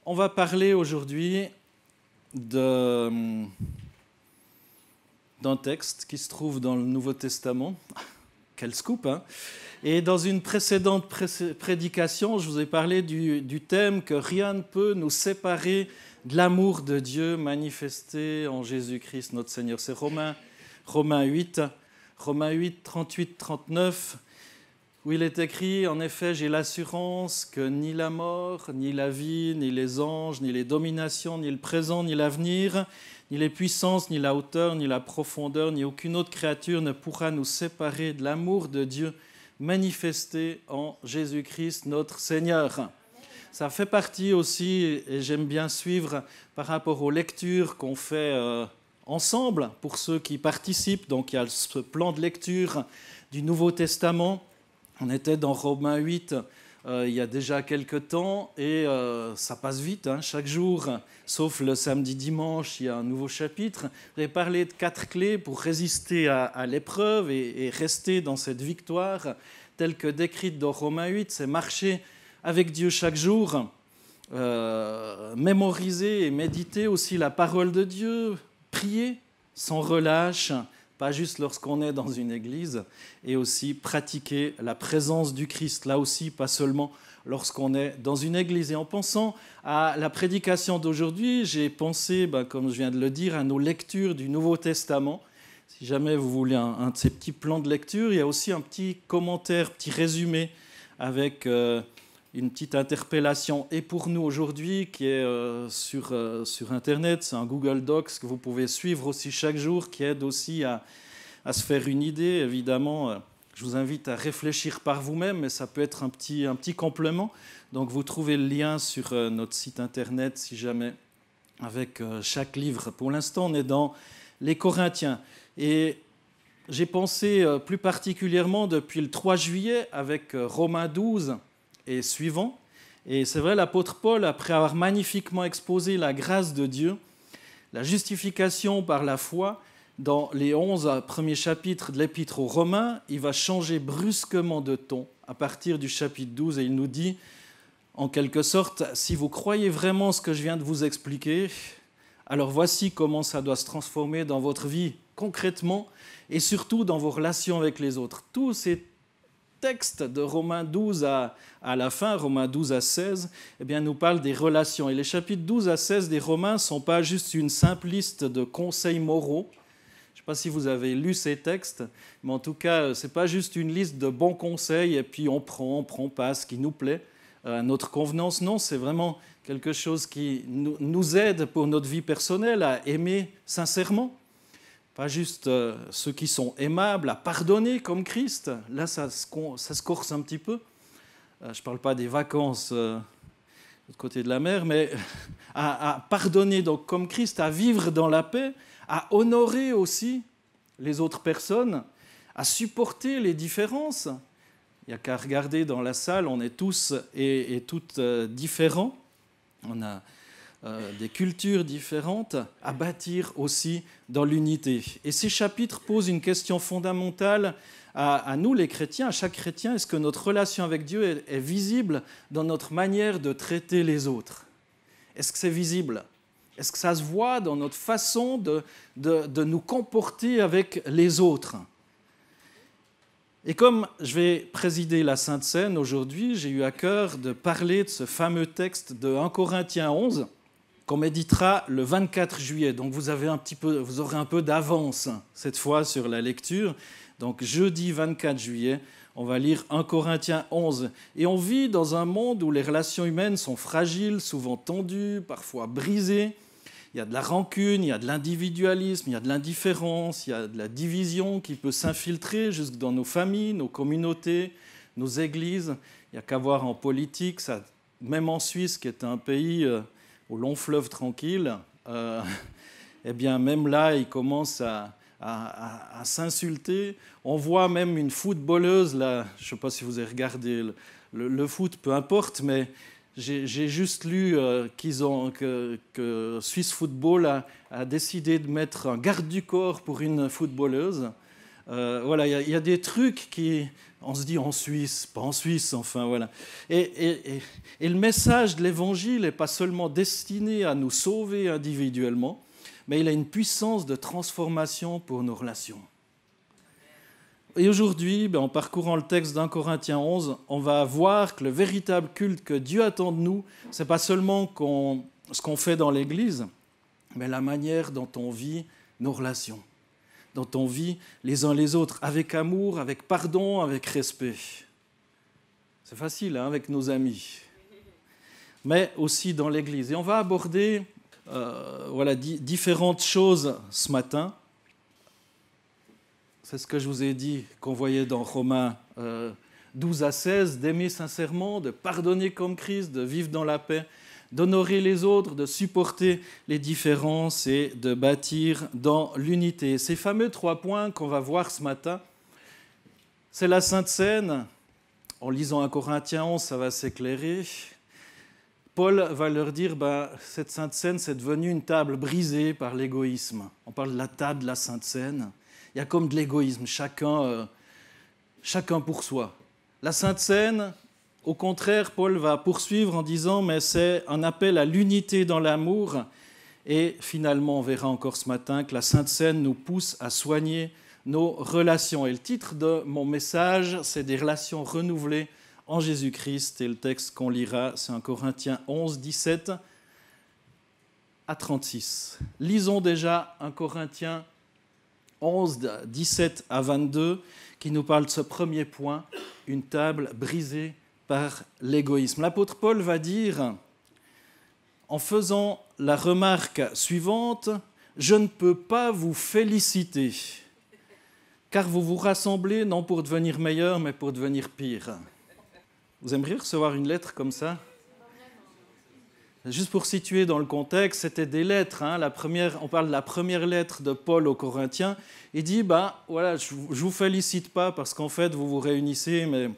On va parler aujourd'hui d'un texte qui se trouve dans le Nouveau Testament. Quel scoop, hein! Et dans une précédente prédication, je vous ai parlé du thème que rien ne peut nous séparer de l'amour de Dieu manifesté en Jésus-Christ notre Seigneur. C'est Romains 8, 38, 39, où il est écrit, en effet, j'ai l'assurance que ni la mort, ni la vie, ni les anges, ni les dominations, ni le présent, ni l'avenir, ni les puissances, ni la hauteur, ni la profondeur, ni aucune autre créature ne pourra nous séparer de l'amour de Dieu manifesté en Jésus-Christ notre Seigneur. Ça fait partie aussi, et j'aime bien suivre par rapport aux lectures qu'on fait ensemble pour ceux qui participent. Donc il y a ce plan de lecture du Nouveau Testament. On était dans Romains 8 il y a déjà quelques temps et ça passe vite, hein, chaque jour, sauf le samedi, dimanche, il y a un nouveau chapitre. Je vais parler de 4 clés pour résister à l'épreuve et rester dans cette victoire telle que décrite dans Romains 8. C'est marcher avec Dieu chaque jour, mémoriser et méditer aussi la parole de Dieu, prier sans relâche, pas juste lorsqu'on est dans une église, et aussi pratiquer la présence du Christ, là aussi, pas seulement lorsqu'on est dans une église. Et en pensant à la prédication d'aujourd'hui, j'ai pensé, comme je viens de le dire, à nos lectures du Nouveau Testament. Si jamais vous voulez un de ces petits plans de lecture, il y a aussi un petit commentaire, petit résumé avec une petite interpellation. Et pour nous aujourd'hui, qui est sur Internet, c'est un Google Docs que vous pouvez suivre aussi chaque jour, qui aide aussi à se faire une idée. Évidemment, je vous invite à réfléchir par vous-même, mais ça peut être un petit complément. Donc vous trouvez le lien sur notre site Internet, si jamais, avec chaque livre. Pour l'instant, on est dans les Corinthiens. Et j'ai pensé plus particulièrement depuis le 3 juillet avec Romains 12 et suivant. Et c'est vrai, l'apôtre Paul, après avoir magnifiquement exposé la grâce de Dieu, la justification par la foi, dans les 11 premiers chapitres de l'épître aux Romains, il va changer brusquement de ton à partir du chapitre 12 et il nous dit, en quelque sorte, si vous croyez vraiment ce que je viens de vous expliquer, alors voici comment ça doit se transformer dans votre vie concrètement et surtout dans vos relations avec les autres. Tous ces texte de Romains 12 à la fin, Romains 12 à 16, nous parle des relations. Et les chapitres 12 à 16 des Romains ne sont pas juste une simple liste de conseils moraux. Je ne sais pas si vous avez lu ces textes, mais en tout cas, ce n'est pas juste une liste de bons conseils et puis on prend pas ce qui nous plaît à notre convenance. Non, c'est vraiment quelque chose qui nous aide pour notre vie personnelle à aimer sincèrement. Pas juste ceux qui sont aimables, à pardonner comme Christ. Là, ça se corse un petit peu. Je ne parle pas des vacances de l'autre côté de la mer, mais à pardonner donc, comme Christ, à vivre dans la paix, à honorer aussi les autres personnes, à supporter les différences. Il n'y a qu'à regarder dans la salle, on est tous et toutes différents. On a des cultures différentes, à bâtir aussi dans l'unité. Et ces chapitres posent une question fondamentale à nous, les chrétiens, à chaque chrétien. Est-ce que notre relation avec Dieu est visible dans notre manière de traiter les autres? Est-ce que c'est visible? Est-ce que ça se voit dans notre façon de nous comporter avec les autres? Et comme je vais présider la Sainte Seine aujourd'hui, j'ai eu à cœur de parler de ce fameux texte de 1 Corinthiens 11, qu'on méditera le 24 juillet. Donc vous aurez un peu d'avance cette fois sur la lecture. Donc jeudi 24 juillet, on va lire 1 Corinthiens 11. Et on vit dans un monde où les relations humaines sont fragiles, souvent tendues, parfois brisées. Il y a de la rancune, il y a de l'individualisme, il y a de l'indifférence, il y a de la division qui peut s'infiltrer jusque dans nos familles, nos communautés, nos églises. Il n'y a qu'à voir en politique, ça, même en Suisse, qui est un pays au long fleuve tranquille, même là, ils commencent à s'insulter. On voit même une footballeuse, là, je ne sais pas si vous avez regardé le foot, peu importe, mais j'ai juste lu que Swiss Football a décidé de mettre un garde du corps pour une footballeuse. Voilà, il y a des trucs qui... On se dit en Suisse, pas en Suisse, enfin voilà. Et le message de l'Évangile n'est pas seulement destiné à nous sauver individuellement, mais il a une puissance de transformation pour nos relations. Et aujourd'hui, en parcourant le texte d'1 Corinthiens 11, on va voir que le véritable culte que Dieu attend de nous, ce n'est pas seulement ce qu'on fait dans l'Église, mais la manière dont on vit nos relations, dont on vit les uns les autres, avec amour, avec pardon, avec respect. C'est facile, hein, avec nos amis, mais aussi dans l'Église. Et on va aborder différentes choses ce matin. C'est ce que je vous ai dit, qu'on voyait dans Romains 12 à 16, d'aimer sincèrement, de pardonner comme Christ, de vivre dans la paix, d'honorer les autres, de supporter les différences et de bâtir dans l'unité. Ces fameux 3 points qu'on va voir ce matin, c'est la Sainte Seine. En lisant 1 Corinthiens 11, ça va s'éclairer. Paul va leur dire, cette Sainte Seine, c'est devenu une table brisée par l'égoïsme. On parle de la table de la Sainte Seine. Il y a comme de l'égoïsme, chacun pour soi. La Sainte Seine, au contraire, Paul va poursuivre en disant, mais c'est un appel à l'unité dans l'amour. Et finalement, on verra encore ce matin que la Sainte Seine nous pousse à soigner nos relations. Et le titre de mon message, c'est des relations renouvelées en Jésus-Christ. Et le texte qu'on lira, c'est 1 Corinthiens 11, 17 à 36. Lisons déjà 1 Corinthiens 11, 17 à 22, qui nous parle de ce premier point, une table brisée par l'égoïsme. L'apôtre Paul va dire, en faisant la remarque suivante, « Je ne peux pas vous féliciter, car vous vous rassemblez non pour devenir meilleur, mais pour devenir pire. » Vous aimeriez recevoir une lettre comme ça ? Juste pour situer dans le contexte, c'était des lettres. On parle de la première lettre de Paul aux Corinthiens. Il dit, voilà, je ne vous félicite pas parce qu'en fait, vous vous réunissez, mais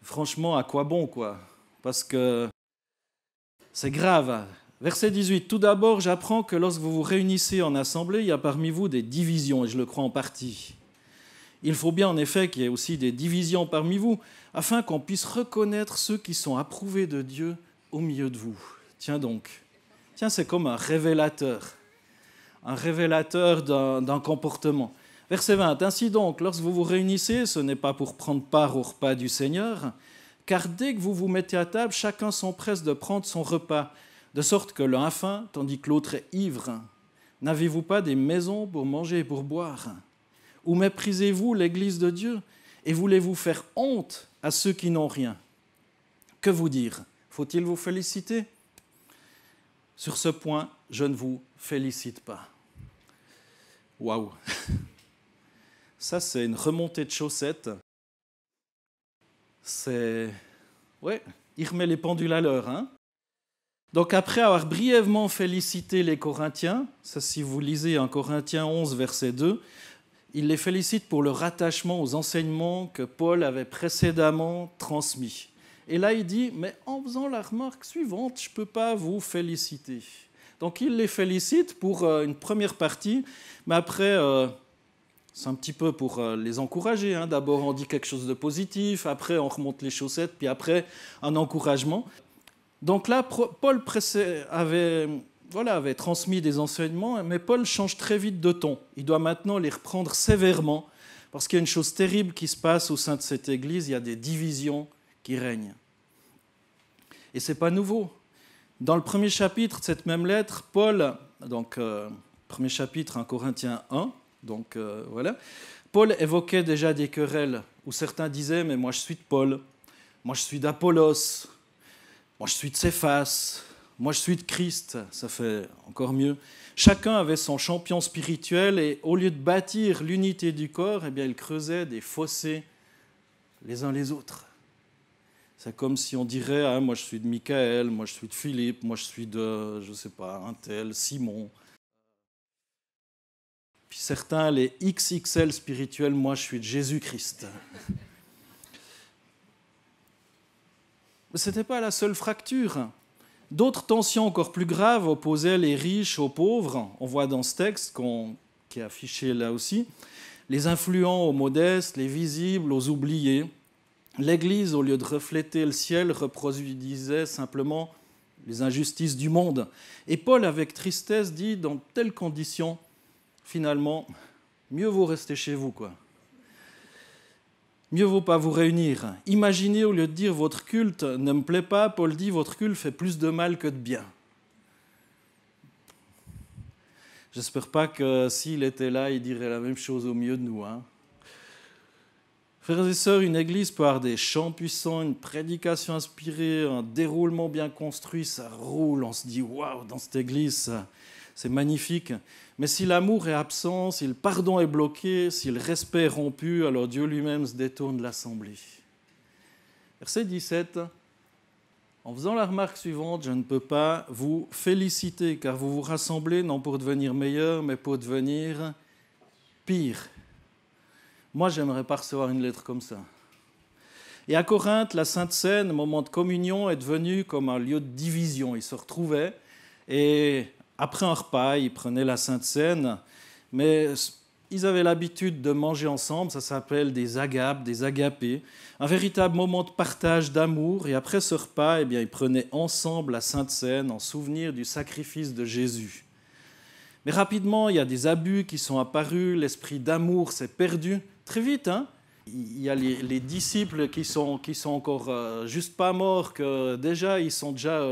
franchement, à quoi bon, quoi ? Parce que c'est grave. Verset 18. Tout d'abord, j'apprends que lorsque vous vous réunissez en assemblée, il y a parmi vous des divisions, et je le crois en partie. Il faut bien en effet qu'il y ait aussi des divisions parmi vous, afin qu'on puisse reconnaître ceux qui sont approuvés de Dieu au milieu de vous. Tiens donc, c'est comme un révélateur d'un comportement. Verset 20, ainsi donc, lorsque vous vous réunissez, ce n'est pas pour prendre part au repas du Seigneur, car dès que vous vous mettez à table, chacun s'empresse de prendre son repas, de sorte que l'un a faim, tandis que l'autre est ivre. N'avez-vous pas des maisons pour manger et pour boire ? Ou méprisez-vous l'Église de Dieu et voulez-vous faire honte à ceux qui n'ont rien ? Que vous dire ? Faut-il vous féliciter ? Sur ce point, je ne vous félicite pas. Waouh ! Ça, c'est une remontée de chaussettes. Il remet les pendules à l'heure. Donc, après avoir brièvement félicité les Corinthiens, ça, si vous lisez 1 Corinthiens 11, verset 2, il les félicite pour leur attachement aux enseignements que Paul avait précédemment transmis. Et là, il dit, mais en faisant la remarque suivante, je ne peux pas vous féliciter. Donc, il les félicite pour une première partie, mais après, c'est un petit peu pour les encourager. D'abord, on dit quelque chose de positif, après, on remonte les chaussettes, puis après, un encouragement. Donc là, Paul avait transmis des enseignements, mais Paul change très vite de ton. Il doit maintenant les reprendre sévèrement, parce qu'il y a une chose terrible qui se passe au sein de cette Église, il y a des divisions qui règnent. Et ce n'est pas nouveau. Dans le premier chapitre de cette même lettre, Paul, premier chapitre 1 Corinthiens 1, Paul évoquait déjà des querelles où certains disaient « mais moi je suis de Paul, moi je suis d'Apollos, moi je suis de Céphas, moi je suis de Christ », ça fait encore mieux. Chacun avait son champion spirituel et au lieu de bâtir l'unité du corps, il creusait des fossés les uns les autres. C'est comme si on dirait moi je suis de Michael, moi je suis de Philippe, moi je suis de, je ne sais pas, un tel, Simon. Puis certains, les XXL spirituels, moi je suis de Jésus-Christ. Mais ce n'était pas la seule fracture. D'autres tensions encore plus graves opposaient les riches aux pauvres. On voit dans ce texte qui est affiché là aussi. les influents aux modestes, les visibles aux oubliés. L'Église, au lieu de refléter le ciel, reproduisait simplement les injustices du monde. Et Paul, avec tristesse, dit, dans telles conditions, finalement, mieux vaut rester chez vous, quoi. Mieux vaut pas vous réunir. Imaginez, au lieu de dire votre culte ne me plaît pas, Paul dit votre culte fait plus de mal que de bien. J'espère pas que s'il était là, il dirait la même chose au milieu de nous. Frères et sœurs, une église peut avoir des chants puissants, une prédication inspirée, un déroulement bien construit, ça roule, on se dit waouh, dans cette église, c'est magnifique. Mais si l'amour est absent, si le pardon est bloqué, si le respect est rompu, alors Dieu lui-même se détourne de l'assemblée. Verset 17. En faisant la remarque suivante, je ne peux pas vous féliciter, car vous vous rassemblez non pour devenir meilleur, mais pour devenir pire. Moi, j'aimerais pas recevoir une lettre comme ça. Et à Corinthe, la Sainte Seine, le moment de communion, est devenu comme un lieu de division. Ils se retrouvaient et après un repas, ils prenaient la Sainte Seine, mais ils avaient l'habitude de manger ensemble, ça s'appelle des agapes, des agapés, un véritable moment de partage, d'amour. Et après ce repas, ils prenaient ensemble la Sainte Seine en souvenir du sacrifice de Jésus. Mais rapidement, il y a des abus qui sont apparus, l'esprit d'amour s'est perdu. Très vite, il y a les disciples qui sont encore juste pas morts, que déjà, ils sont déjà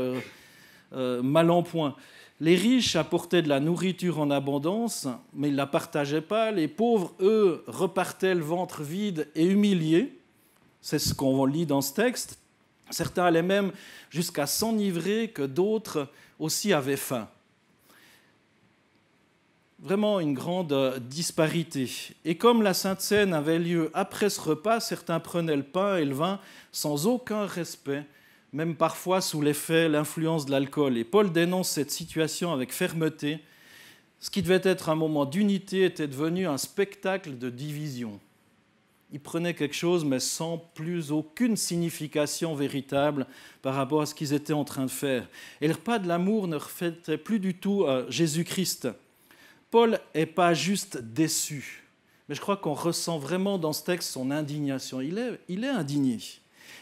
mal en point. Les riches apportaient de la nourriture en abondance, mais ils ne la partageaient pas. Les pauvres, eux, repartaient le ventre vide et humiliés. C'est ce qu'on lit dans ce texte. Certains allaient même jusqu'à s'enivrer, que d'autres aussi avaient faim. Vraiment une grande disparité. Et comme la Sainte Seine avait lieu après ce repas, certains prenaient le pain et le vin sans aucun respect, même parfois sous l'effet, l'influence de l'alcool. Et Paul dénonce cette situation avec fermeté. Ce qui devait être un moment d'unité était devenu un spectacle de division. Ils prenaient quelque chose, mais sans plus aucune signification véritable par rapport à ce qu'ils étaient en train de faire. Et le repas de l'amour ne reflétait plus du tout Jésus-Christ. Paul n'est pas juste déçu, mais je crois qu'on ressent vraiment dans ce texte son indignation. Il est indigné.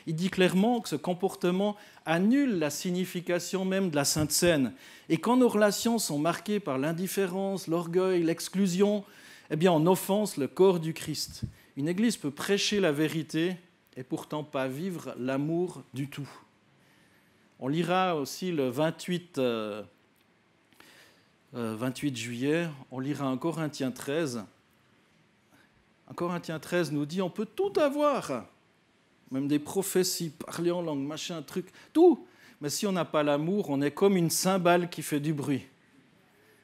Il dit clairement que ce comportement annule la signification même de la Sainte Seine. Et quand nos relations sont marquées par l'indifférence, l'orgueil, l'exclusion, on offense le corps du Christ. Une église peut prêcher la vérité et pourtant pas vivre l'amour du tout. On lira aussi le 28 juillet, on lira un Corinthiens 13. Un Corinthiens 13 nous dit on peut tout avoir, même des prophéties, parler en langue, machin, truc, tout. Mais si on n'a pas l'amour, on est comme une cymbale qui fait du bruit.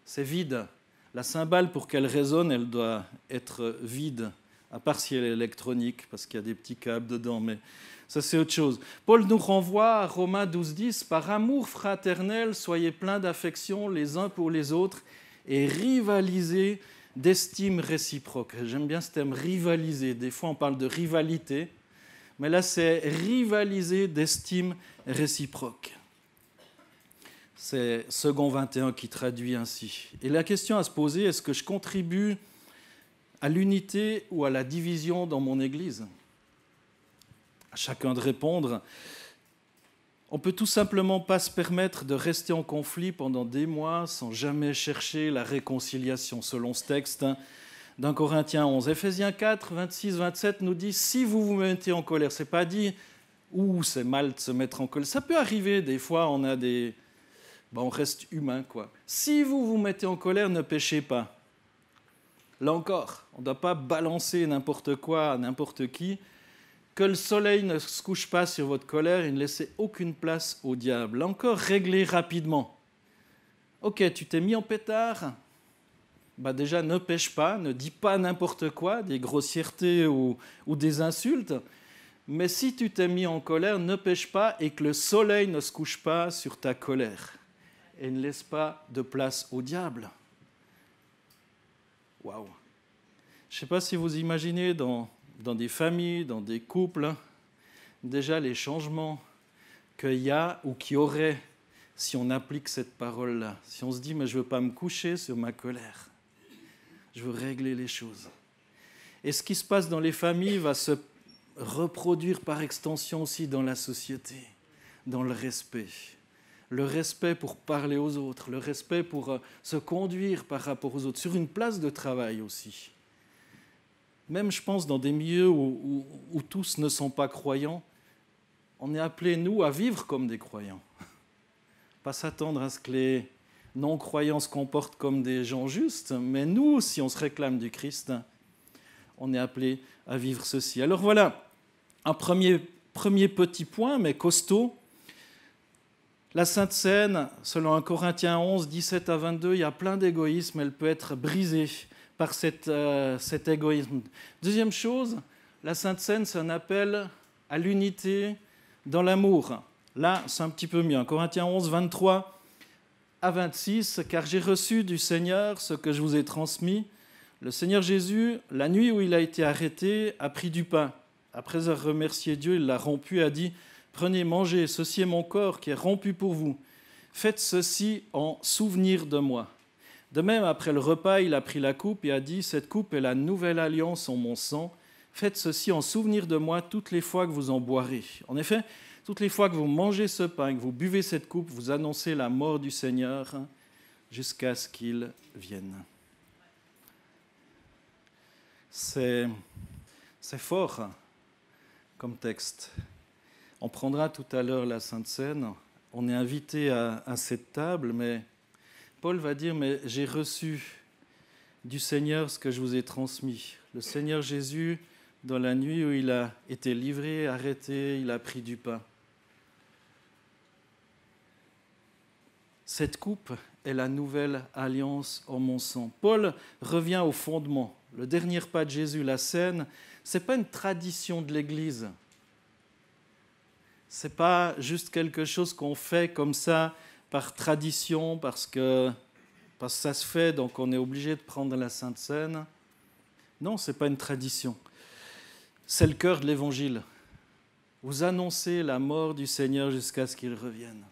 C'est vide. La cymbale, pour qu'elle résonne, elle doit être vide, à part si elle est électronique, parce qu'il y a des petits câbles dedans, mais ça c'est autre chose. Paul nous renvoie à Romains 12,10 « Par amour fraternel, soyez pleins d'affection les uns pour les autres et rivalisez d'estime réciproque. » J'aime bien ce terme « rivaliser ». Des fois on parle de rivalité, mais là c'est rivaliser d'estime réciproque. C'est Second 21 qui traduit ainsi. Et la question à se poser, est-ce que je contribue à l'unité ou à la division dans mon Église ? À chacun de répondre. On ne peut tout simplement pas se permettre de rester en conflit pendant des mois sans jamais chercher la réconciliation, selon ce texte d'un Corinthiens 11. Éphésiens 4, 26, 27 nous dit « Si vous vous mettez en colère », ce n'est pas dit « Ouh, c'est mal de se mettre en colère ». Ça peut arriver, des fois, on reste humain, quoi. Si vous vous mettez en colère, ne péchez pas. Là encore, on ne doit pas balancer n'importe quoi à n'importe qui. Que le soleil ne se couche pas sur votre colère et ne laissez aucune place au diable. Là encore, réglez rapidement. Ok, tu t'es mis en pétard. Déjà, ne pêche pas, ne dis pas n'importe quoi, des grossièretés ou des insultes. Mais si tu t'es mis en colère, ne pêche pas et que le soleil ne se couche pas sur ta colère. Et ne laisse pas de place au diable. Waouh! Je ne sais pas si vous imaginez dans des familles, dans des couples, déjà les changements qu'il y a ou qu'il y aurait si on applique cette parole-là. Si on se dit, mais je ne veux pas me coucher sur ma colère. Je veux régler les choses. Et ce qui se passe dans les familles va se reproduire par extension aussi dans la société, dans le respect. Le respect pour parler aux autres, le respect pour se conduire par rapport aux autres, sur une place de travail aussi. Même, je pense, dans des milieux où tous ne sont pas croyants, on est appelés, nous, à vivre comme des croyants. Pas s'attendre à ce que les non-croyants se comportent comme des gens justes, mais nous, si on se réclame du Christ, on est appelés à vivre ceci. Alors voilà, un premier petit point, mais costaud. La Sainte Seine, selon 1 Corinthiens 11, 17 à 22, il y a plein d'égoïsme, elle peut être brisée par cet égoïsme. Deuxième chose, la Sainte Seine, c'est un appel à l'unité dans l'amour. Là, c'est un petit peu mieux. 1 Corinthiens 11, 23 à 26, « Car j'ai reçu du Seigneur ce que je vous ai transmis. Le Seigneur Jésus, la nuit où il a été arrêté, a pris du pain. Après avoir remercié Dieu, il l'a rompu et a dit « Prenez, mangez, ceci est mon corps qui est rompu pour vous. Faites ceci en souvenir de moi. » De même, après le repas, il a pris la coupe et a dit « Cette coupe est la nouvelle alliance en mon sang. Faites ceci en souvenir de moi toutes les fois que vous en boirez. » En effet, toutes les fois que vous mangez ce pain, que vous buvez cette coupe, vous annoncez la mort du Seigneur jusqu'à ce qu'il vienne. C'est fort comme texte. On prendra tout à l'heure la Sainte Seine. On est invité à cette table, mais Paul va dire « Mais j'ai reçu du Seigneur ce que je vous ai transmis. » Le Seigneur Jésus, dans la nuit où il a été livré, arrêté, il a pris du pain. Cette coupe est la nouvelle alliance en mon sang. Paul revient au fondement. Le dernier pas de Jésus, la Seine, ce n'est pas une tradition de l'Église. Ce n'est pas juste quelque chose qu'on fait comme ça par tradition, parce que ça se fait, donc on est obligé de prendre la Sainte Seine. Non, ce n'est pas une tradition. C'est le cœur de l'Évangile. Vous annoncez la mort du Seigneur jusqu'à ce qu'il revienne.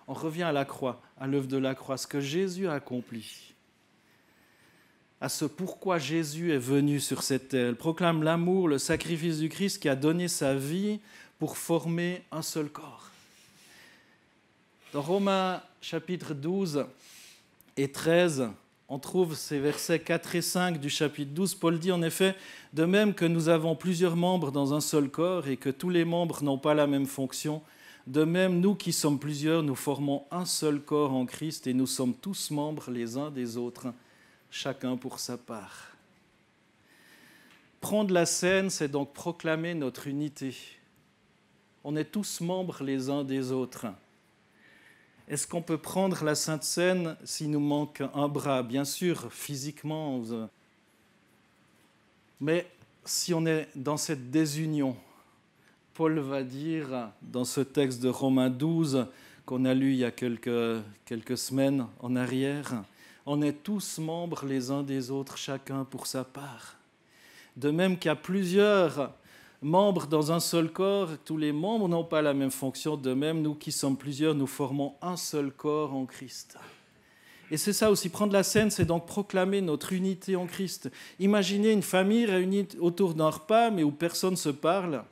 On revient à la croix, à l'œuvre de la croix, ce que Jésus a accompli. À ce pourquoi Jésus est venu sur cette terre. Il proclame l'amour, le sacrifice du Christ qui a donné sa vie pour former un seul corps. Dans Romains chapitre 12 et 13, on trouve ces versets 4 et 5 du chapitre 12. Paul dit en effet, « De même que nous avons plusieurs membres dans un seul corps et que tous les membres n'ont pas la même fonction, de même, nous qui sommes plusieurs, nous formons un seul corps en Christ et nous sommes tous membres les uns des autres, chacun pour sa part. » Prendre la Seine, c'est donc proclamer notre unité. On est tous membres les uns des autres. Est-ce qu'on peut prendre la Sainte Seine s'il nous manque un bras? Bien sûr, physiquement. Mais si on est dans cette désunion, Paul va dire dans ce texte de Romains 12 qu'on a lu il y a quelques semaines en arrière, on est tous membres les uns des autres, chacun pour sa part. De même qu'il y a plusieurs membres dans un seul corps, tous les membres n'ont pas la même fonction, de même nous qui sommes plusieurs, nous formons un seul corps en Christ. Et c'est ça aussi, prendre la Seine, c'est donc proclamer notre unité en Christ. Imaginez une famille réunie autour d'un repas, mais où personne ne se parle.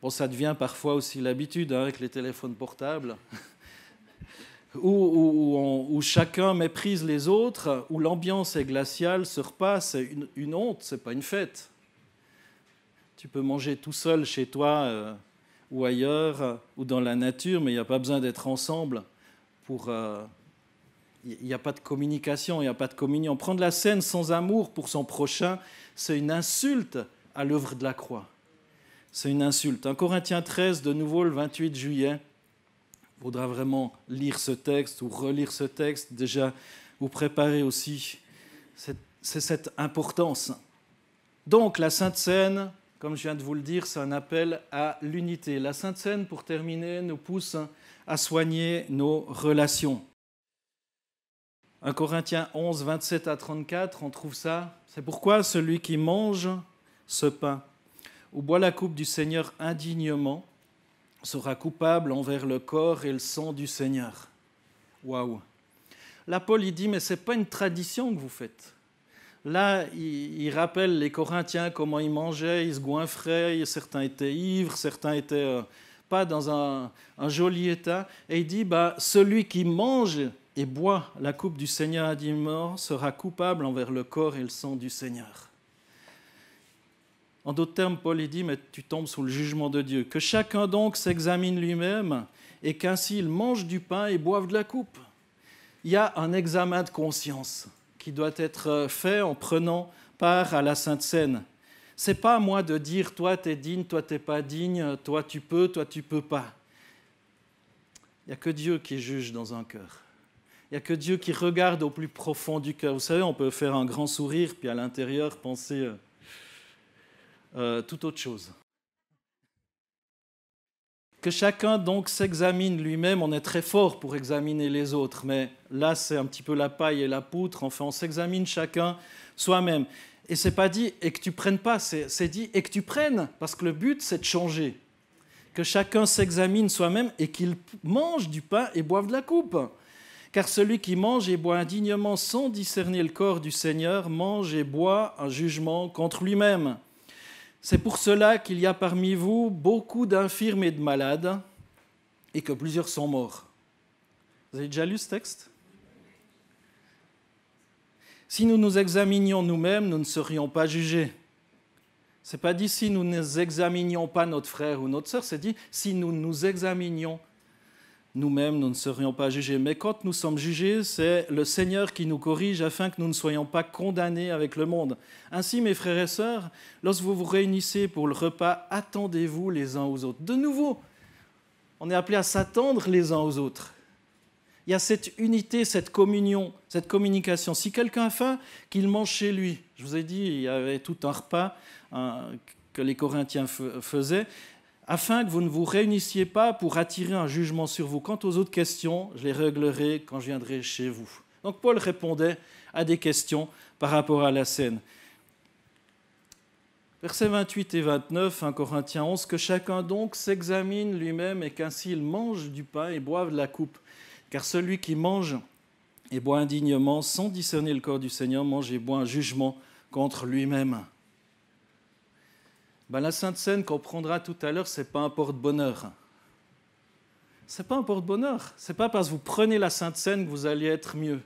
Bon, ça devient parfois aussi l'habitude avec les téléphones portables, où chacun méprise les autres, où l'ambiance est glaciale. Ce repas, c'est une honte, ce n'est pas une fête. Tu peux manger tout seul chez toi ou ailleurs, ou dans la nature, mais il n'y a pas besoin d'être ensemble. Il n'y a pas de communication, il n'y a pas de communion. Prendre la Seine sans amour pour son prochain, c'est une insulte à l'œuvre de la croix. C'est une insulte. 1 Corinthiens 13, de nouveau le 28 juillet, il faudra vraiment lire ce texte ou relire ce texte, déjà vous préparer aussi. C'est cette importance. Donc la Sainte Seine, comme je viens de vous le dire, c'est un appel à l'unité. La Sainte Seine, pour terminer, nous pousse à soigner nos relations. 1 Corinthiens 11, 27 à 34, on trouve ça. C'est pourquoi celui qui mange ce pain ou boit la coupe du Seigneur indignement sera coupable envers le corps et le sang du Seigneur. Waouh! Là, Paul, il dit, mais ce n'est pas une tradition que vous faites. Là, il rappelle les Corinthiens comment ils mangeaient, ils se goinfraient, certains étaient ivres, certains étaient pas dans un joli état. Et il dit, celui qui mange et boit la coupe du Seigneur indimement sera coupable envers le corps et le sang du Seigneur. En d'autres termes, Paul il dit, mais tu tombes sous le jugement de Dieu. Que chacun donc s'examine lui-même et qu'ainsi il mange du pain et boive de la coupe. Il y a un examen de conscience qui doit être fait en prenant part à la Sainte Seine. Ce n'est pas à moi de dire, toi tu es digne, toi tu n'es pas digne, toi tu peux pas. Il n'y a que Dieu qui juge dans un cœur. Il n'y a que Dieu qui regarde au plus profond du cœur. Vous savez, on peut faire un grand sourire, puis à l'intérieur penser tout autre chose. Que chacun donc s'examine lui-même, on est très fort pour examiner les autres, mais là c'est un petit peu la paille et la poutre, enfin on s'examine chacun soi-même. Et c'est pas dit et que tu prennes pas, c'est dit et que tu prennes, parce que le but c'est de changer. Que chacun s'examine soi-même et qu'il mange du pain et boive de la coupe. Car celui qui mange et boit indignement sans discerner le corps du Seigneur mange et boit un jugement contre lui-même. C'est pour cela qu'il y a parmi vous beaucoup d'infirmes et de malades, et que plusieurs sont morts. Vous avez déjà lu ce texte ? Si nous nous examinions nous-mêmes, nous ne serions pas jugés. Ce n'est pas dit si nous n'examinions pas notre frère ou notre sœur, c'est dit si nous nous examinions nous-mêmes, nous ne serions pas jugés. Mais quand nous sommes jugés, c'est le Seigneur qui nous corrige afin que nous ne soyons pas condamnés avec le monde. Ainsi, mes frères et sœurs, lorsque vous vous réunissez pour le repas, attendez-vous les uns aux autres. De nouveau, on est appelé à s'attendre les uns aux autres. Il y a cette unité, cette communion, cette communication. Si quelqu'un a faim, qu'il mange chez lui. Je vous ai dit, il y avait tout un repas que les Corinthiens faisaient, afin que vous ne vous réunissiez pas pour attirer un jugement sur vous. Quant aux autres questions, je les réglerai quand je viendrai chez vous. Donc Paul répondait à des questions par rapport à la scène. Versets 28 et 29, 1 Corinthiens 11, « Que chacun donc s'examine lui-même et qu'ainsi il mange du pain et boive de la coupe. Car celui qui mange et boit indignement, sans discerner le corps du Seigneur, mange et boit un jugement contre lui-même. » La Sainte Seine qu'on prendra tout à l'heure, ce n'est pas un porte-bonheur. Ce n'est pas un porte-bonheur. Ce n'est pas parce que vous prenez la Sainte Seine que vous allez être mieux.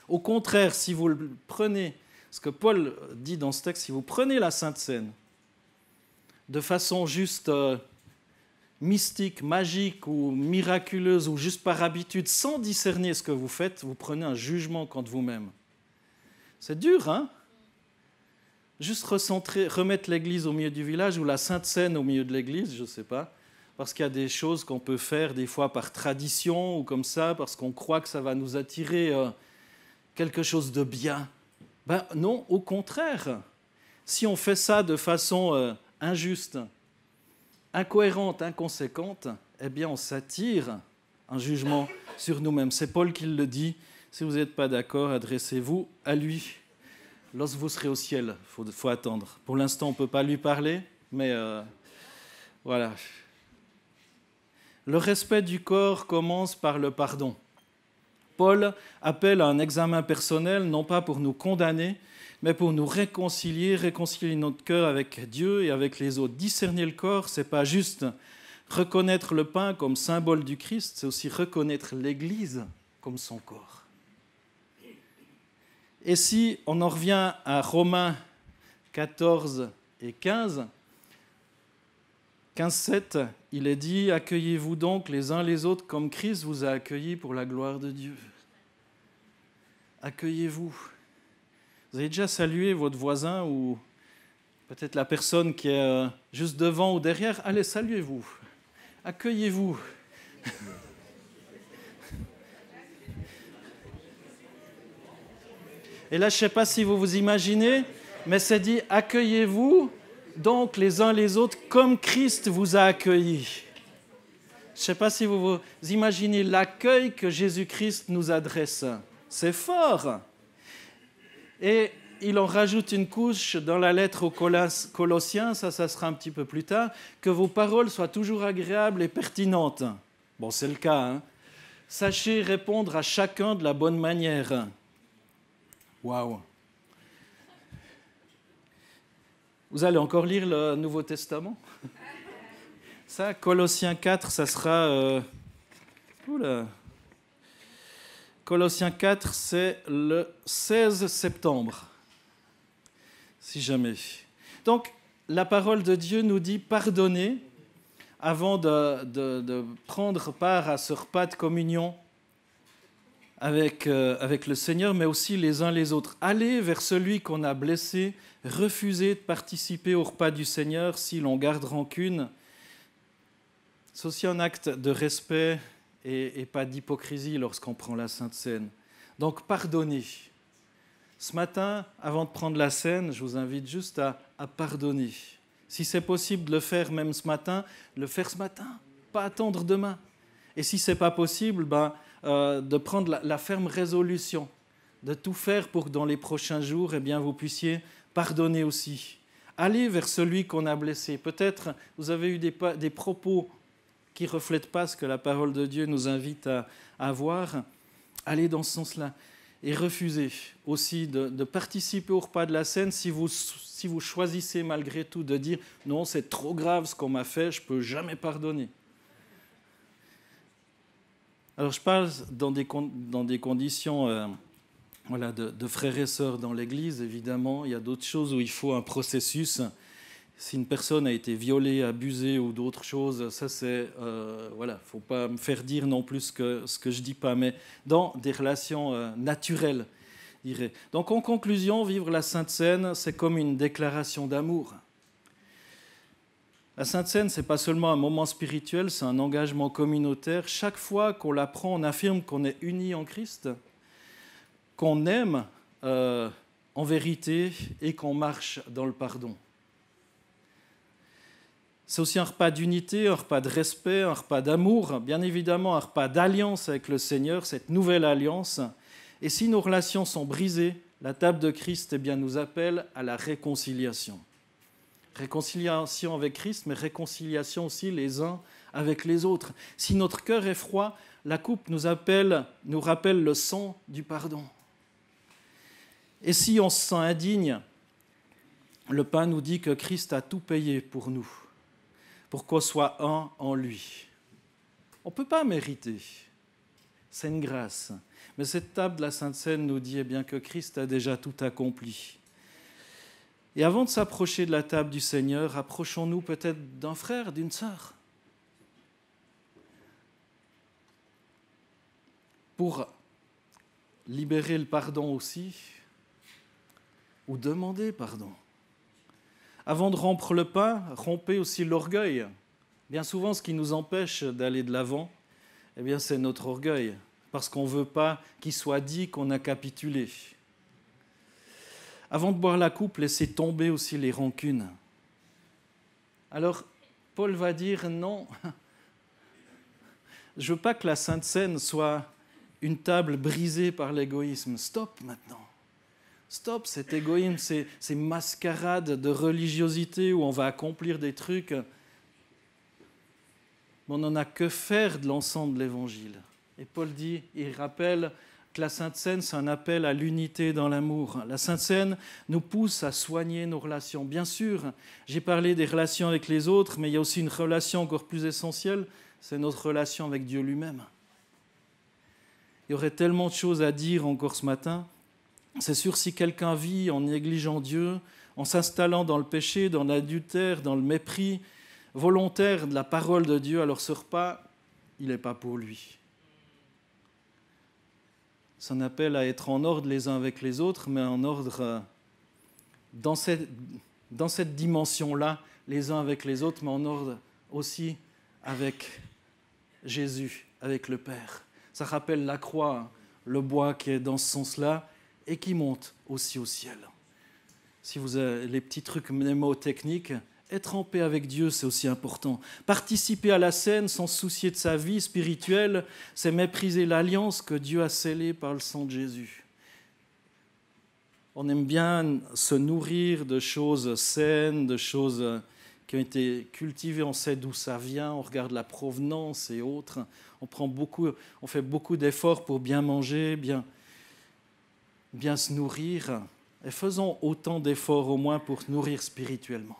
Au contraire, si vous le prenez, ce que Paul dit dans ce texte, si vous prenez la Sainte Seine de façon juste mystique, magique ou miraculeuse, ou juste par habitude, sans discerner ce que vous faites, vous prenez un jugement contre vous-même. C'est dur, hein ? Juste remettre l'église au milieu du village ou la Sainte Seine au milieu de l'église, je ne sais pas, parce qu'il y a des choses qu'on peut faire des fois par tradition ou comme ça, parce qu'on croit que ça va nous attirer quelque chose de bien. Non, au contraire. Si on fait ça de façon injuste, incohérente, inconséquente, eh bien on s'attire un jugement sur nous-mêmes. C'est Paul qui le dit. Si vous n'êtes pas d'accord, adressez-vous à lui. Lorsque vous serez au ciel, il faut attendre. Pour l'instant, on ne peut pas lui parler, mais voilà. Le respect du corps commence par le pardon. Paul appelle à un examen personnel, non pas pour nous condamner, mais pour nous réconcilier notre cœur avec Dieu et avec les autres. Discerner le corps, ce n'est pas juste reconnaître le pain comme symbole du Christ, c'est aussi reconnaître l'Église comme son corps. Et si on en revient à Romains 14 et 15, 15-7, il est dit « Accueillez-vous donc les uns les autres comme Christ vous a accueillis pour la gloire de Dieu. » Accueillez-vous. Vous avez déjà salué votre voisin ou peut-être la personne qui est juste devant ou derrière. Allez, saluez-vous. Accueillez-vous. Et là, je ne sais pas si vous vous imaginez, mais c'est dit « Accueillez-vous donc les uns les autres comme Christ vous a accueillis. » Je ne sais pas si vous vous imaginez l'accueil que Jésus-Christ nous adresse. C'est fort. Et il en rajoute une couche dans la lettre aux Colossiens, ça sera un petit peu plus tard, que vos paroles soient toujours agréables et pertinentes. Bon, c'est le cas, hein. Sachez répondre à chacun de la bonne manière. Waouh. Vous allez encore lire le Nouveau Testament? Ça, Colossiens 4, ça sera... Oula. Colossiens 4, c'est le 16 septembre, si jamais. Donc, la parole de Dieu nous dit pardonner avant de prendre part à ce repas de communion avec le Seigneur, mais aussi les uns les autres. Allez vers celui qu'on a blessé, refusez de participer au repas du Seigneur si l'on garde rancune. C'est aussi un acte de respect et pas d'hypocrisie lorsqu'on prend la Sainte Seine. Donc pardonnez. Ce matin, avant de prendre la Seine, je vous invite juste à pardonner. Si c'est possible de le faire même ce matin, le faire ce matin, pas attendre demain. Et si ce n'est pas possible, de prendre la ferme résolution, de tout faire pour que dans les prochains jours, vous puissiez pardonner aussi. Allez vers celui qu'on a blessé. Peut-être vous avez eu des propos qui ne reflètent pas ce que la parole de Dieu nous invite à avoir. Allez dans ce sens-là. Et refusez aussi de participer au repas de la Seine si vous choisissez malgré tout de dire « Non, c'est trop grave ce qu'on m'a fait, je ne peux jamais pardonner ». Alors je parle dans des conditions de frères et sœurs dans l'Église, évidemment. Il y a d'autres choses où il faut un processus. Si une personne a été violée, abusée ou d'autres choses, ça c'est... il ne faut pas me faire dire non plus ce que je ne dis pas, mais dans des relations naturelles, je dirais. Donc en conclusion, vivre la Sainte Seine, c'est comme une déclaration d'amour. La Sainte Seine, ce n'est pas seulement un moment spirituel, c'est un engagement communautaire. Chaque fois qu'on la prend, on affirme qu'on est unis en Christ, qu'on aime en vérité et qu'on marche dans le pardon. C'est aussi un repas d'unité, un repas de respect, un repas d'amour, bien évidemment un repas d'alliance avec le Seigneur, cette nouvelle alliance. Et si nos relations sont brisées, la table de Christ nous appelle à la réconciliation. Réconciliation avec Christ, mais réconciliation aussi les uns avec les autres. Si notre cœur est froid, la coupe nous rappelle le sang du pardon. Et si on se sent indigne, le pain nous dit que Christ a tout payé pour nous, pour qu'on soit un en lui. On ne peut pas mériter, c'est une grâce. Mais cette table de la Sainte Seine nous dit que Christ a déjà tout accompli. Et avant de s'approcher de la table du Seigneur, approchons-nous peut-être d'un frère, d'une sœur, pour libérer le pardon aussi, ou demander pardon. Avant de rompre le pain, rompez aussi l'orgueil. Bien souvent, ce qui nous empêche d'aller de l'avant, c'est notre orgueil, parce qu'on ne veut pas qu'il soit dit qu'on a capitulé. Avant de boire la coupe, laissez tomber aussi les rancunes. Alors, Paul va dire non, je ne veux pas que la Sainte Seine soit une table brisée par l'égoïsme. Stop maintenant. Stop cet égoïsme, ces mascarades de religiosité où on va accomplir des trucs. Mais on n'en a que faire de l'ensemble de l'Évangile. Et Paul il rappelle que la Sainte Seine, c'est un appel à l'unité dans l'amour. La Sainte Seine nous pousse à soigner nos relations. Bien sûr, j'ai parlé des relations avec les autres, mais il y a aussi une relation encore plus essentielle, c'est notre relation avec Dieu lui-même. Il y aurait tellement de choses à dire encore ce matin. C'est sûr, si quelqu'un vit en négligeant Dieu, en s'installant dans le péché, dans l'adultère, dans le mépris volontaire de la parole de Dieu, alors ce repas, il n'est pas pour lui. C'est un appel à être en ordre les uns avec les autres, mais en ordre dans cette dimension-là, les uns avec les autres, mais en ordre aussi avec Jésus, avec le Père. Ça rappelle la croix, le bois qui est dans ce sens-là et qui monte aussi au ciel. Si vous avez les petits trucs mnémotechniques, être en paix avec Dieu, c'est aussi important. Participer à la scène sans se soucier de sa vie spirituelle, c'est mépriser l'alliance que Dieu a scellée par le sang de Jésus. On aime bien se nourrir de choses saines, de choses qui ont été cultivées, on sait d'où ça vient, on regarde la provenance et autres. On fait beaucoup d'efforts pour bien manger, bien se nourrir. Et faisons autant d'efforts au moins pour nourrir spirituellement,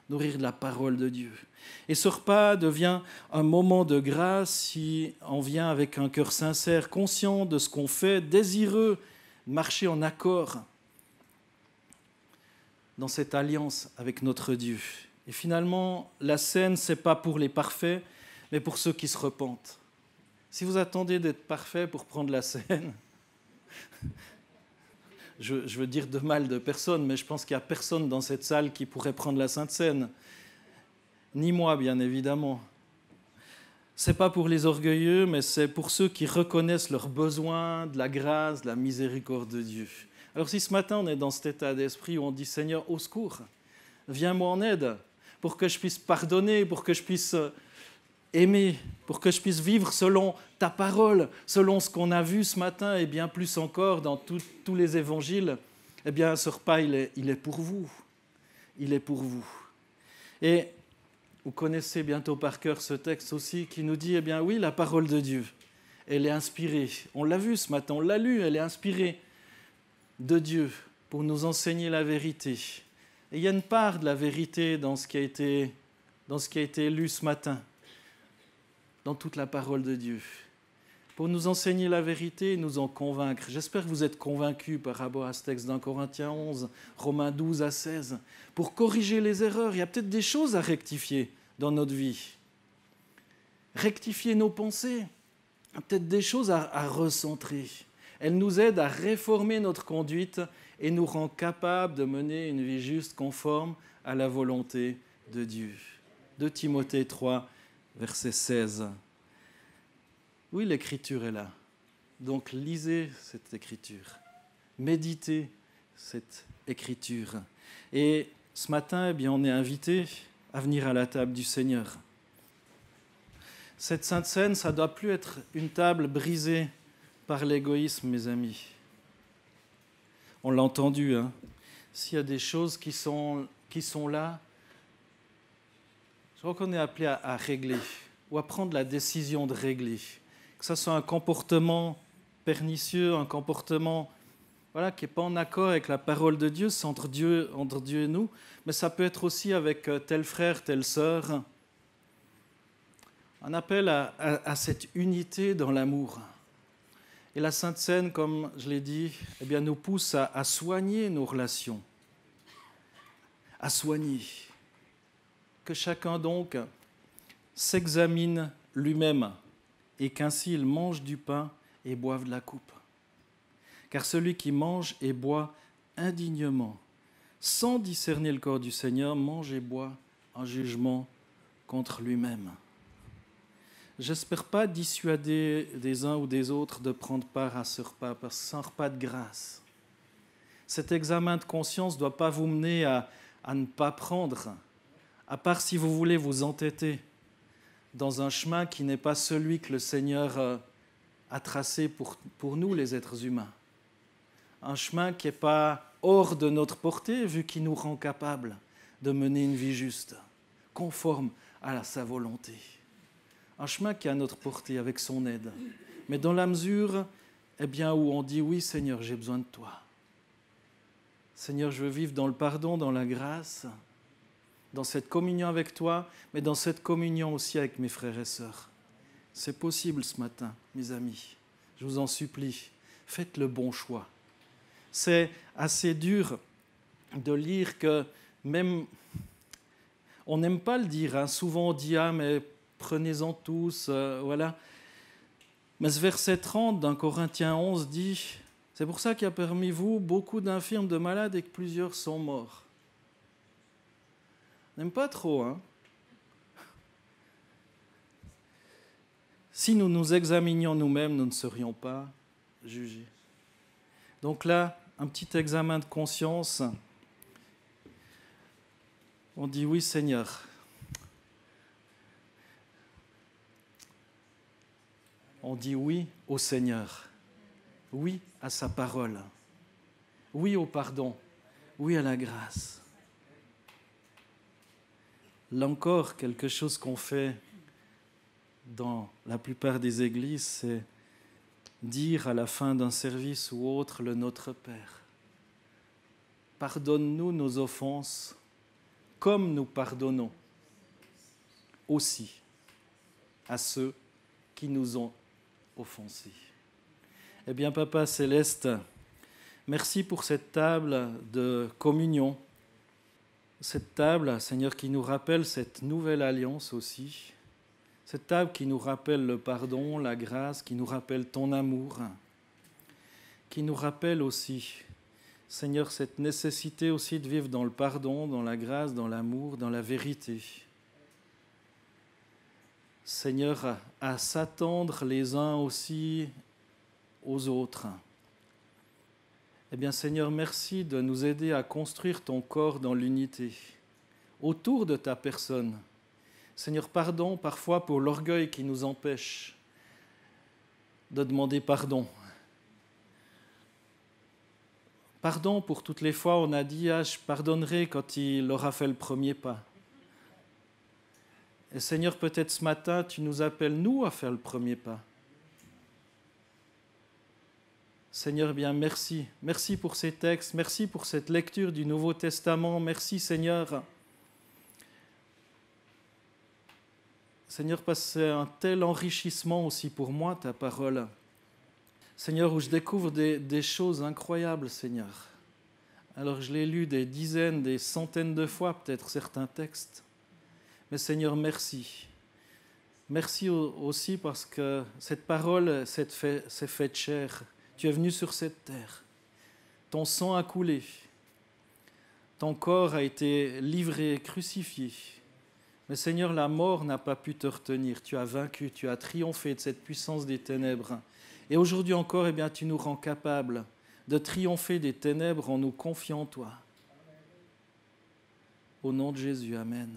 nourrir de la parole de Dieu. Et ce repas devient un moment de grâce si on vient avec un cœur sincère, conscient de ce qu'on fait, désireux de marcher en accord dans cette alliance avec notre Dieu. Et finalement, la scène, ce n'est pas pour les parfaits, mais pour ceux qui se repentent. Si vous attendez d'être parfait pour prendre la scène, je veux dire de mal de personne, mais je pense qu'il n'y a personne dans cette salle qui pourrait prendre la Sainte Seine. Ni moi, bien évidemment. Ce n'est pas pour les orgueilleux, mais c'est pour ceux qui reconnaissent leurs besoins, de la grâce, de la miséricorde de Dieu. Alors si ce matin on est dans cet état d'esprit où on dit « Seigneur, au secours, viens-moi en aide pour que je puisse pardonner, pour que je puisse aimer, pour que je puisse vivre selon ta parole, selon ce qu'on a vu ce matin et bien plus encore dans tous les évangiles, eh bien ce repas, il est pour vous. Il est pour vous. » Et vous connaissez bientôt par cœur ce texte aussi qui nous dit, eh bien oui, la parole de Dieu, elle est inspirée. On l'a vu ce matin, on l'a lu, elle est inspirée de Dieu pour nous enseigner la vérité. Et il y a une part de la vérité dans ce qui a été lu ce matin, dans toute la parole de Dieu, pour nous enseigner la vérité et nous en convaincre. J'espère que vous êtes convaincus par rapport à ce texte d'un Corinthiens 11, Romains 12 à 16, pour corriger les erreurs. Il y a peut-être des choses à rectifier dans notre vie. Rectifier nos pensées, il y a peut-être des choses à recentrer. Elle nous aide à réformer notre conduite et nous rend capables de mener une vie juste conforme à la volonté de Dieu. 2 Timothée 3, verset 16. Oui, l'écriture est là. Donc lisez cette écriture. Méditez cette écriture. Et ce matin, eh bien, on est invité à venir à la table du Seigneur. Cette Sainte Seine, ça ne doit plus être une table brisée par l'égoïsme, mes amis. On l'a entendu, hein. S'il y a des choses qui sont là, je crois qu'on est appelé à régler ou à prendre la décision de régler. Que ce soit un comportement pernicieux, un comportement qui n'est pas en accord avec la parole de Dieu, c'est entre Dieu et nous, mais ça peut être aussi avec tel frère, telle sœur. Un appel à cette unité dans l'amour. Et la Sainte Seine, comme je l'ai dit, eh bien, nous pousse à soigner nos relations, à soigner. Que chacun donc s'examine lui-même et qu'ainsi il mange du pain et boive de la coupe. Car celui qui mange et boit indignement, sans discerner le corps du Seigneur, mange et boit en jugement contre lui-même. J'espère pas dissuader des uns ou des autres de prendre part à ce repas, parce que c'est un repas de grâce. Cet examen de conscience ne doit pas vous mener à ne pas prendre, à part si vous voulez vous entêter dans un chemin qui n'est pas celui que le Seigneur a tracé pour nous, les êtres humains. Un chemin qui n'est pas hors de notre portée, vu qu'il nous rend capables de mener une vie juste, conforme à sa volonté. Un chemin qui est à notre portée, avec son aide. Mais dans la mesure où on dit « Oui, Seigneur, j'ai besoin de toi. Seigneur, je veux vivre dans le pardon, dans la grâce, dans cette communion avec toi, mais dans cette communion aussi avec mes frères et sœurs. » C'est possible ce matin, mes amis. Je vous en supplie, faites le bon choix. C'est assez dur de lire que même... On n'aime pas le dire, hein. Souvent on dit « Ah, mais prenez-en tous, voilà. » Mais ce verset 30 d'un Corinthiens 11 dit « C'est pour ça qu'il y a parmi vous beaucoup d'infirmes, de malades et que plusieurs sont morts. » On n'aime pas trop, hein. Si nous nous examinions nous-mêmes, nous ne serions pas jugés. Donc là, un petit examen de conscience. On dit « Oui, Seigneur. » On dit oui au Seigneur, oui à sa parole, oui au pardon, oui à la grâce. Là encore, quelque chose qu'on fait dans la plupart des églises, c'est dire à la fin d'un service ou autre le Notre Père. pardonne-nous nos offenses, comme nous pardonnons aussi à ceux qui nous ont offensés. Eh bien, Papa Céleste, merci pour cette table de communion, cette table, Seigneur, qui nous rappelle cette nouvelle alliance aussi, cette table qui nous rappelle le pardon, la grâce, qui nous rappelle ton amour, qui nous rappelle aussi, Seigneur, cette nécessité aussi de vivre dans le pardon, dans la grâce, dans l'amour, dans la vérité. Seigneur, à s'attendre les uns aussi aux autres. Eh bien, Seigneur, merci de nous aider à construire ton corps dans l'unité, autour de ta personne. Seigneur, pardon parfois pour l'orgueil qui nous empêche de demander pardon. Pardon pour toutes les fois où on a dit « Ah, je pardonnerai quand il aura fait le premier pas ». Et Seigneur, peut-être ce matin, tu nous appelles, nous, à faire le premier pas. Seigneur, bien merci. Merci pour ces textes, merci pour cette lecture du Nouveau Testament. Merci, Seigneur. Seigneur, parce que c'est un tel enrichissement aussi pour moi, ta parole. Seigneur, où je découvre des choses incroyables, Seigneur. Alors je l'ai lu des dizaines, des centaines de fois, peut-être certains textes. Mais Seigneur, merci. Merci aussi parce que cette parole s'est faite chair. Tu es venu sur cette terre. Ton sang a coulé. Ton corps a été livré, crucifié. Mais Seigneur, la mort n'a pas pu te retenir. Tu as vaincu, tu as triomphé de cette puissance des ténèbres. Et aujourd'hui encore, eh bien, tu nous rends capables de triompher des ténèbres en nous confiant en toi. Au nom de Jésus, amen.